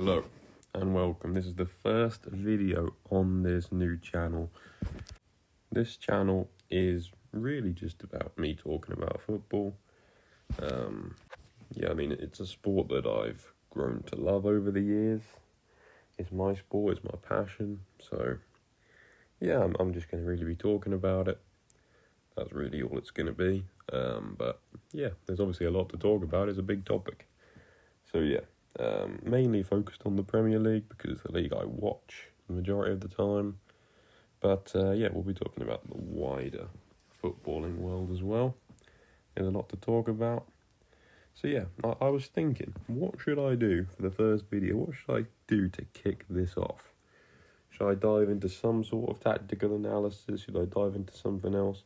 Hello and welcome. This is the first video on this new channel. This channel is really just about me talking about football. It's a sport that I've grown to love over the years. It's my sport, it's my passion. So, yeah, I'm just going to really be talking about it. That's really all it's going to be. But, yeah, there's obviously a lot to talk about. It's a big topic. So, yeah. Mainly focused on the Premier League because it's the league I watch the majority of the time. But we'll be talking about the wider footballing world as well. There's a lot to talk about. So yeah, I was thinking, what should I do for the first video? What should I do to kick this off? Should I dive into some sort of tactical analysis? Should I dive into something else?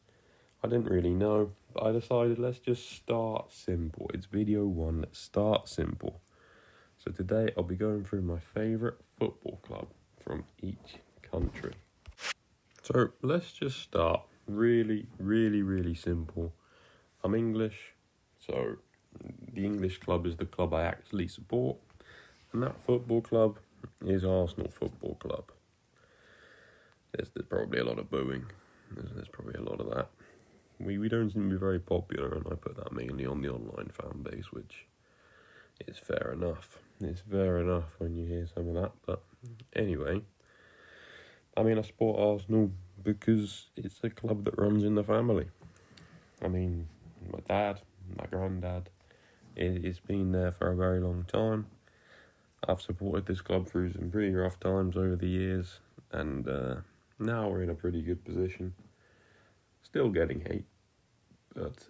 I didn't really know, but I decided let's just start simple. It's video one, let's start simple. So today I'll be going through my favourite football club from each country. So let's just start really simple. I'm English, so the English club is the club I actually support, and that football club is Arsenal Football Club. There's probably a lot of booing. There's probably a lot of that. We don't seem to be very popular, and I put that mainly on the online fan base, which is fair enough. It's fair enough when you hear some of that, but anyway. I support Arsenal because it's a club that runs in the family. My dad, my granddad, it's been there for a very long time. I've supported this club through some pretty rough times over the years, and now we're in a pretty good position. Still getting hate, but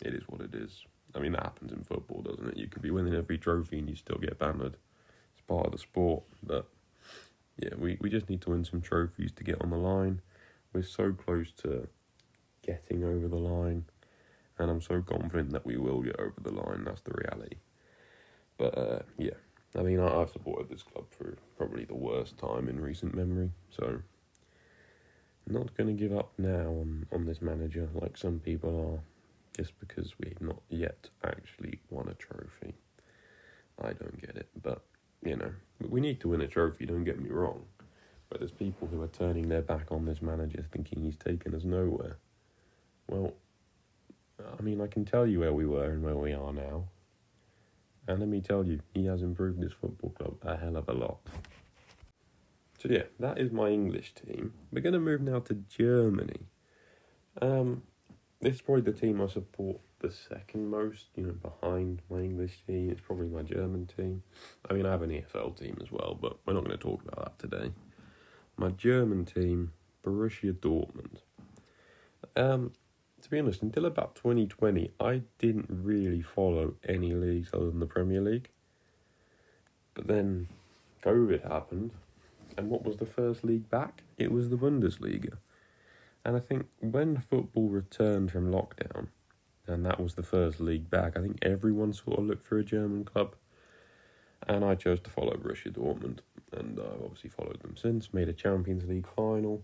it is what it is. That happens in football, doesn't it? You could be winning every trophy and you still get bannered. It's part of the sport, but yeah, we just need to win some trophies to get on the line. We're so close to getting over the line, and I'm so confident that we will get over the line. That's the reality. But I've supported this club for probably the worst time in recent memory, so I'm not going to give up now on this manager like some people are, just because we've not yet actually won a trophy. I don't get it, but we need to win a trophy, don't get me wrong. But there's people who are turning their back on this manager thinking he's taken us nowhere. Well, I can tell you where we were and where we are now. And let me tell you, he has improved this football club a hell of a lot. So yeah, that is my English team. We're going to move now to Germany. This is probably the team I support the second most, behind my English team. It's probably my German team. I have an EFL team as well, but we're not going to talk about that today. My German team, Borussia Dortmund. To be honest, until about 2020, I didn't really follow any leagues other than the Premier League. But then COVID happened, and what was the first league back? It was the Bundesliga. And I think when football returned from lockdown, and that was the first league back, I think everyone sort of looked for a German club. And I chose to follow Borussia Dortmund, and I've obviously followed them since, made a Champions League final.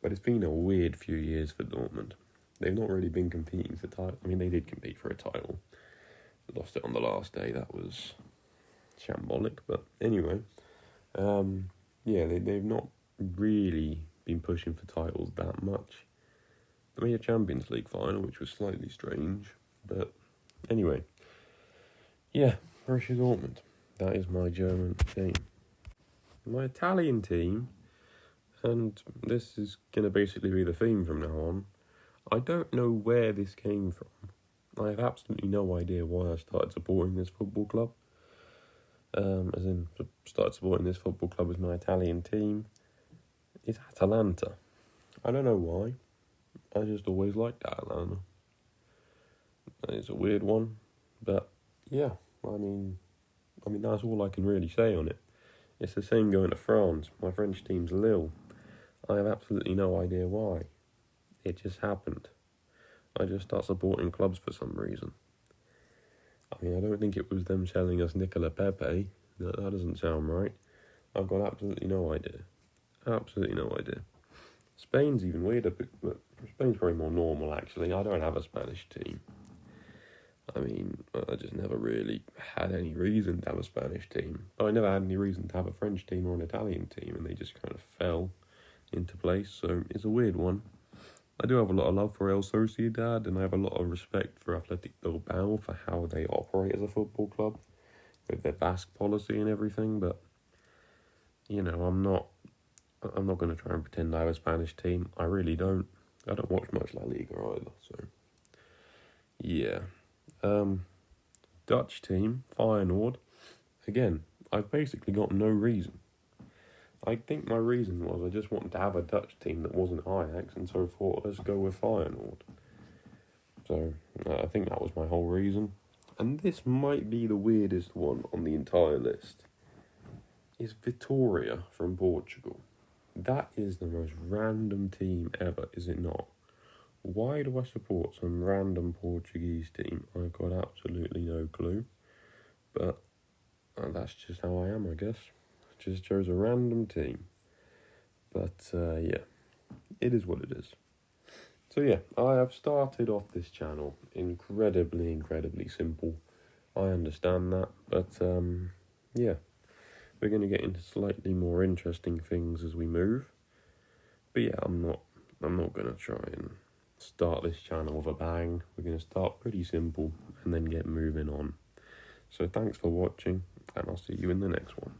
But it's been a weird few years for Dortmund. They've not really been competing for title. They did compete for a title. Lost it on the last day. That was shambolic. But anyway, they've not really been pushing for titles that much. They made a Champions League final, which was slightly strange. But anyway, yeah, Borussia Dortmund. That is my German team. My Italian team, and this is going to basically be the theme from now on, I don't know where this came from. I have absolutely no idea why I started supporting this football club. Started supporting this football club with my Italian team. It's Atalanta. I don't know why. I just always liked Atalanta. It's a weird one, but yeah, that's all I can really say on it. It's the same going to France. My French team's Lille. I have absolutely no idea why. It just happened. I just start supporting clubs for some reason. I don't think it was them selling us Nicola Pepe. That doesn't sound right. I've got absolutely no idea. Absolutely no idea. Spain's even weirder, but Spain's probably more normal, actually. I don't have a Spanish team. I mean, I just never really had any reason to have a Spanish team, but I never had any reason to have a French team or an Italian team, and they just kind of fell into place. So it's a weird one. I do have a lot of love for El Sociedad, and I have a lot of respect for Athletic Bilbao for how they operate as a football club with their Basque policy and everything. But you know, I'm not going to try and pretend I have a Spanish team. I really don't. I don't watch much La Liga either. So yeah, Dutch team Feyenoord. Again, I've basically got no reason. I think my reason was I just wanted to have a Dutch team that wasn't Ajax, and so thought let's go with Feyenoord. So I think that was my whole reason. And this might be the weirdest one on the entire list. Is Vitória from Portugal. That is the most random team ever, is it not? Why do I support some random Portuguese team? I've got absolutely no clue. But that's just how I am, I guess. Just chose a random team. But yeah, it is what it is. So yeah, I have started off this channel incredibly simple. I understand that, but yeah, we're going to get into slightly more interesting things as we move. But yeah, I'm not going to try and start this channel with a bang. We're going to start pretty simple and then get moving on. So thanks for watching, and I'll see you in the next one.